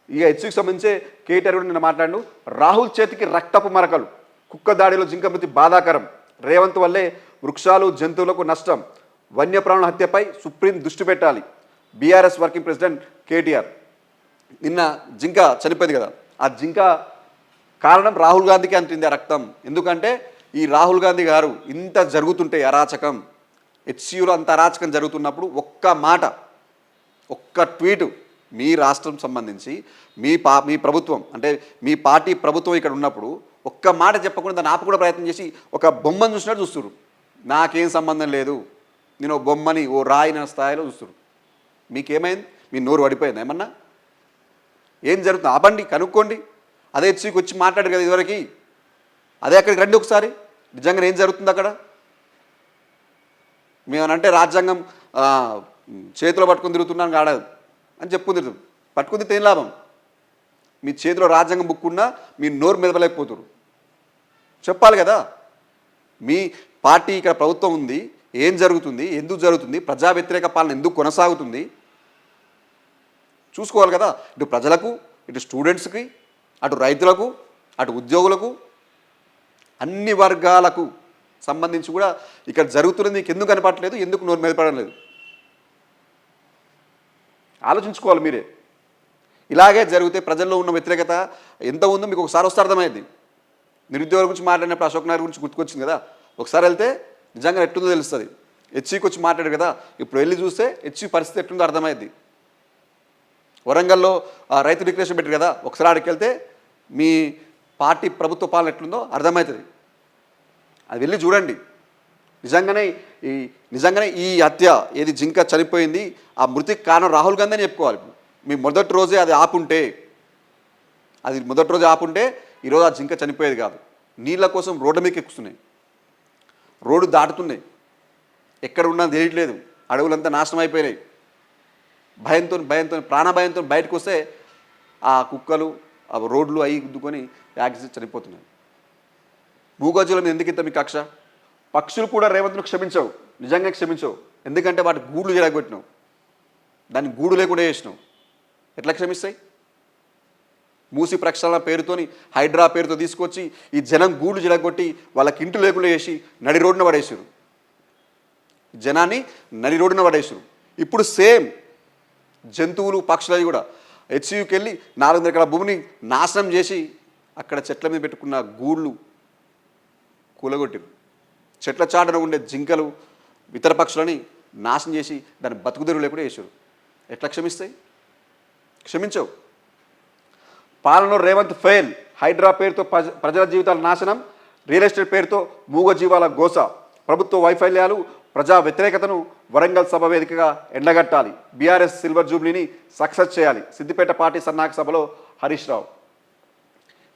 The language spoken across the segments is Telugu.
ఇక హెచ్సికి సంబంధించే కేటీఆర్ కూడా నిన్న మాట్లాడు. రాహుల్ చేతికి రక్తపు మరకలు, కుక్క దాడిలో జింక మృతి బాధాకరం, రేవంత్ వల్లే వృక్షాలు జంతువులకు నష్టం, వన్యప్రాణుల హత్యపై సుప్రీం దృష్టి పెట్టాలి, బీఆర్ఎస్ వర్కింగ్ ప్రెసిడెంట్ కేటీఆర్. నిన్న జింక చనిపోయింది కదా, ఆ జింక కారణం రాహుల్ గాంధీకి అంటింది ఆ రక్తం. ఎందుకంటే ఈ రాహుల్ గాంధీ గారు ఇంత జరుగుతుంటే అరాచకం, హెచ్సియులో అంత అరాచకం జరుగుతున్నప్పుడు ఒక్క మాట, ఒక్క ట్వీటు మీ రాష్ట్రం సంబంధించి మీ ప్రభుత్వం అంటే మీ పార్టీ ప్రభుత్వం ఇక్కడ ఉన్నప్పుడు ఒక్క మాట చెప్పకుండా దాన్ని ఆపు కూడా ప్రయత్నం చేసి ఒక బొమ్మను చూసినట్టు చూస్తున్నారు. నాకేం సంబంధం లేదు, నేను ఓ బొమ్మని ఓ రాయిన స్థాయిలో చూస్తున్నారు. మీకేమైంది? మీ నోరు పడిపోయింది ఏమన్నా? ఏం జరుగుతుంది ఆపండి, కనుక్కోండి. అదే హెచ్సికి వచ్చి మాట్లాడారు కదా ఇదివరకు, అదే అక్కడికి రండి ఒకసారి, నిజంగా ఏం జరుగుతుంది అక్కడ. మేమనంటే రాజ్యాంగం చేతిలో పట్టుకుని తిరుగుతున్నాను కాడదు అని చెప్పుకుంది, పట్టుకుంది తేని లాభం. మీ చేతిలో రాజ్యాంగం బుక్కున్నా మీ నోరు మెదపలేకపోతున్నారు. చెప్పాలి కదా, మీ పార్టీ ఇక్కడ ప్రభుత్వం ఉంది, ఏం జరుగుతుంది, ఎందుకు జరుగుతుంది, ప్రజా వ్యతిరేక పాలన ఎందుకు కొనసాగుతుంది చూసుకోవాలి కదా. ఇటు ప్రజలకు, ఇటు స్టూడెంట్స్కి, అటు రైతులకు, అటు ఉద్యోగులకు, అన్ని వర్గాలకు సంబంధించి కూడా ఇక్కడ జరుగుతున్నది మీకు ఎందుకు కనపడలేదు, ఎందుకు నోరు మెదపడం లేదు ఆలోచించుకోవాలి మీరే. ఇలాగే జరిగితే ప్రజల్లో ఉన్న వ్యతిరేకత ఎంత ఉందో మీకు ఒకసారి వస్తే అర్థమైంది. నిరుద్యోగుల గురించి మాట్లాడినప్పుడు అశోక్ నగర్ గురించి గుర్తుకొచ్చింది కదా, ఒకసారి వెళ్తే నిజంగా ఎట్టుందో తెలుస్తుంది. హెచ్సికి వచ్చి మాట్లాడారు కదా, ఇప్పుడు వెళ్ళి చూస్తే హెచ్సి పరిస్థితి ఎట్టుందో అర్థమైంది. వరంగల్లో రైతు డిక్లరేషన్ పెట్టారు కదా, ఒకసారి ఆడికి వెళ్తే మీ పార్టీ ప్రభుత్వ పాలన ఎట్లుందో అర్థమవుతుంది. అది వెళ్ళి చూడండి. నిజంగానే ఈ హత్య ఏది జింక చనిపోయింది, ఆ మృతికి కారణం రాహుల్ గాంధీ అని చెప్పుకోవాలి. మీ మొదటి రోజే అది ఆపుంటే ఈరోజు ఆ జింక చనిపోయేది కాదు. నీళ్ళ కోసం రోడ్డు మీదకి ఎక్కుతున్నాయి, రోడ్డు దాటుతున్నాయి, ఎక్కడ ఉన్నా తెలియట్లేదు, అడవులంతా నాశనం అయిపోయినాయి. భయంతో ప్రాణభయంతో బయటకు వస్తే ఆ కుక్కలు ఆ రోడ్లు అవి గుద్దుకొని యాక్సిడెంట్ చనిపోతున్నాయి. భూగోళం మీద ఎందుకు ఇంత మీ కక్ష? పక్షులు కూడా రేవంత్ను క్షమించవు, నిజంగా క్షమించవు. ఎందుకంటే వాటి గూళ్ళు జరగొట్టినావు, దాన్ని గూడు లేకుండా చేసినావు. ఎట్లా క్షమిస్తాయి? మూసి ప్రక్షాళన పేరుతోని హైడ్రా పేరుతో తీసుకొచ్చి ఈ జనం గూళ్ళు జరగొట్టి వాళ్ళకి ఇంటి లేకుండా చేసి నడి రోడ్డున పడేసారు, జనాన్ని నడి రోడ్డున పడేసారు. ఇప్పుడు సేమ్ జంతువులు పక్షులవి కూడా హెచ్సియుకి వెళ్ళి 400 ఎకరాల భూమిని నాశనం చేసి అక్కడ చెట్ల మీద పెట్టుకున్న గూళ్ళు కూలగొట్టిరు. చెట్ల చాటున ఉండే జింకలు ఇతర పక్షులని నాశనం చేసి దాన్ని బతుకుదెరువు లేకుండా చేశారు. ఎట్లా క్షమిస్తాయి? క్షమించవు. పాలనలో రేవంత్ ఫెయిల్, హైడ్రా పేరుతో ప్రజల జీవితాల నాశనం, రియల్ ఎస్టేట్ పేరుతో మూగజీవాల గోస, ప్రభుత్వ వైఫల్యాలు, ప్రజా వ్యతిరేకతను వరంగల్ సభ వేదికగా ఎండగట్టాలి, బీఆర్ఎస్ సిల్వర్ జూబ్లీని సక్సెస్ చేయాలి, సిద్దిపేట పార్టీ సన్నాహక సభలో హరీష్ రావు.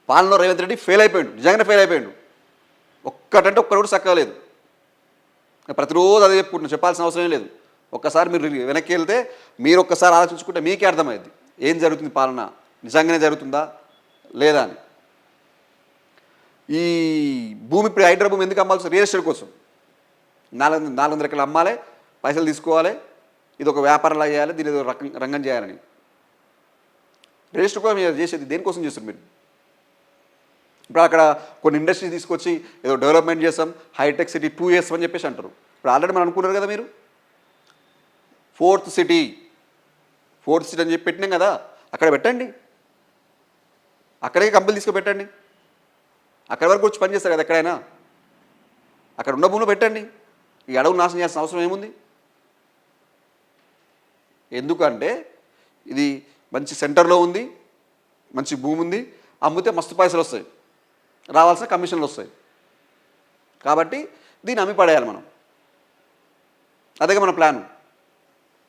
పాలనలో రేవంత్ రెడ్డి ఫెయిల్ అయిపోయాడు, నిజంగానే ఫెయిల్ అయిపోయాడు. ఒక్కటంటే ఒక్కడు కూడా చక్కలేదు. ప్రతిరోజు అదే చెప్పుకుంటున్నా, చెప్పాల్సిన అవసరం లేదు. ఒక్కసారి మీరు వెనక్కి వెళ్తే మీరు ఒక్కసారి ఆలోచించుకుంటే మీకే అర్థమైంది ఏం జరుగుతుంది, పాలన నిజంగానే జరుగుతుందా లేదా అని. ఈ భూమి ఇప్పుడు హైడ్రా భూమి ఎందుకు అమ్మాల్సి? రియల్ ఎస్టేట్ కోసం 400 ఎకరాలు అమ్మాలి, పైసలు తీసుకోవాలి, ఇది ఒక వ్యాపారంలా చేయాలి, దీని ఏదో రంగం చేయాలని. రియల్ ఎస్టేట్ కోసం చేసేది దేనికోసం చేస్తారు మీరు? ఇప్పుడు అక్కడ కొన్ని ఇండస్ట్రీస్ తీసుకొచ్చి ఏదో డెవలప్మెంట్ చేస్తాం, హైటెక్ సిటీ 2 years అని చెప్పేసి అంటారు. ఇప్పుడు ఆల్రెడీ మనం అనుకున్నారు కదా, మీరు ఫోర్త్ సిటీ అని చెప్పి పెట్టినాం కదా, అక్కడ పెట్టండి, అక్కడే కంపెనీ తీసుకుపెట్టండి, అక్కడి వరకు వచ్చి పనిచేస్తారు కదా ఎక్కడైనా. అక్కడ ఉన్న భూమిలో పెట్టండి, ఈ అడవులు నాశనం చేయాల్సిన అవసరం ఏముంది? ఎందుకంటే ఇది మంచి సెంటర్లో ఉంది, మంచి భూమి ఉంది, అమ్మితే మస్తు పైసలు వస్తాయి, రావాల్సిన కమిషన్లు వస్తాయి. కాబట్టి దీన్ని అమ్మి పడేయాలి మనం, అదే మన ప్లాను.